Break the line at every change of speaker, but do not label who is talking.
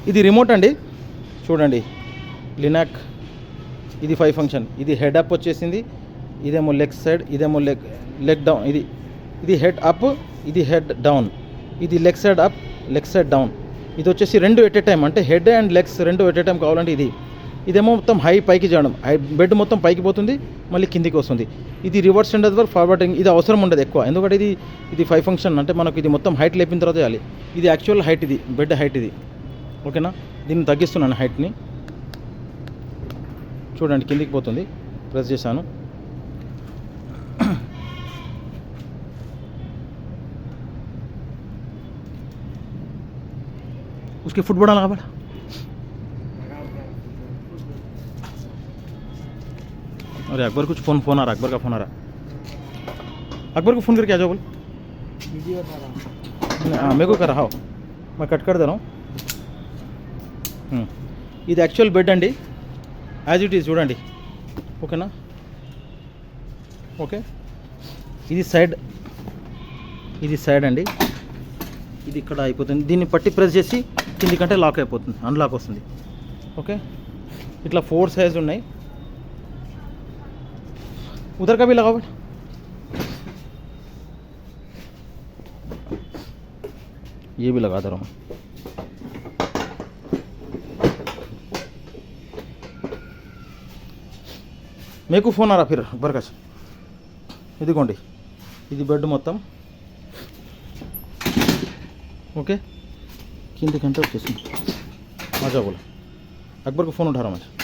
ఇది రిమోట్ అండి, చూడండి లినాక్. ఇది 5 ఫంక్షన్. ఇది హెడ్ అప్ వచ్చేసింది, ఇదేమో లెగ్ సైడ్, ఇదేమో లెగ్ డౌన్. ఇది హెడ్ అప్, ఇది హెడ్ డౌన్. ఇది leg side up, leg side down. ఇది వచ్చేసి 2 ఎట్ ఏ టైం, అంటే head and legs 2 at a time కావాలంటే ఇదేమో మొత్తం పైకి చేయడం, బెడ్ మొత్తం పైకి పోతుంది, మళ్ళీ కిందికి వస్తుంది. ఇది రివర్స్ అండ్ అదర్ ఫార్వర్డింగ్. ఇది అవసరం ఉండదు ఎక్కువ, ఎందుకంటే ఇది 5 ఫంక్షన్, అంటే మనకు ఇది మొత్తం హైట్ లేపిన తర్వాత చేయాలి. ఇది యాక్చువల్ హైట్, ఇది బెడ్ హైట్ ఇది. ఓకేనా, దీన్ని తగ్గిస్తున్నాను హైట్ని. చూడండి కిందికి పోతుంది, ప్రెస్ చేశాను. उसके फुटबॉल लगा बड़ा अरे अकबर कुछ फ़ोन आ रहा, अकबर का फ़ोन आ रहा. अकबर को फ़ोन करके आ जाओ बोल. हाँ मेरे को कर रहा हो, मैं कट कर दे रहा हूँ. ఇది యాక్చువల్ బెడ్ అండి, యాజ్ ఇట్ ఈజ్ చూడండి. ఓకేనా, ఓకే. ఇది సైడ్ అండి, ఇది ఇక్కడ అయిపోతుంది. దీన్ని పట్టి ప్రెస్ చేసి కిందికంటే లాక్ అయిపోతుంది, అన్లాక్ వస్తుంది. ఓకే, ఇట్లా 4 సైజ్ ఉన్నాయి. उधर का भी लगाओ बेटा. ये भी लगा दे रहा हूँ. मेरे को फ़ोन आ रहा फिर अकबर का. ఇదిగోండి, ఇది బెడ్ మొత్తం. ओके, కిందికంటే వచ్చేసింది. मजा बोला, अकबर को फ़ोन उठा रहा हूँ मैं.